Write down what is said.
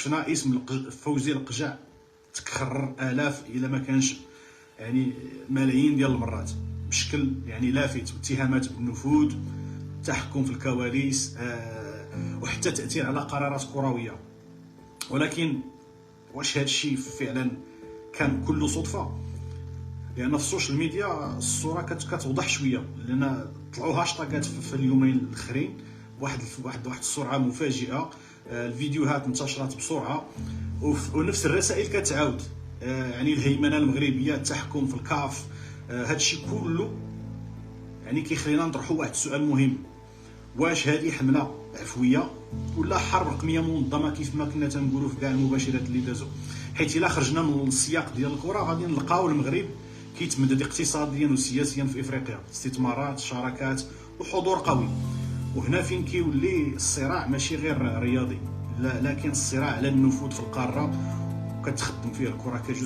شفنا اسم فوزي القجع تكرر آلاف إلا ما كانش يعني ملايين ديال المرات بشكل يعني لافت، اتهامات بالنفوذ، تحكم في الكواليس، وحتى تأثير على قرارات كروية. ولكن واش هذا الشيء فعلا كان كله صدفة؟ لأن في السوشيال ميديا الصورة كتوضح شوية، لأن طلعوا هاشتاغات في اليومين الأخرين واحد السرعة مفاجئة، الفيديوهات انتشرت بسرعة ونفس الرسائل كتعاود، يعني الهيمنة المغربية، التحكم في الكاف، هذا الشيء كله يعني كيخلينا نطرحوا واحد السؤال مهم: واش هذه حملة عفوية ولا حرب رقمية منظمة كيف ما كنا تنقولوا في كاع المباشرات اللي دازوا؟ حيت الا خرجنا من السياق ديال الكرة غادي نلقاو المغرب كيتمدد اقتصاديا وسياسيا في افريقيا، استثمارات، شراكات وحضور قوي. وهنا فين كيولي الصراع ماشي غير رياضي، لكن الصراع على النفوذ في القارة، وكتخدم فيه الكرة كجزء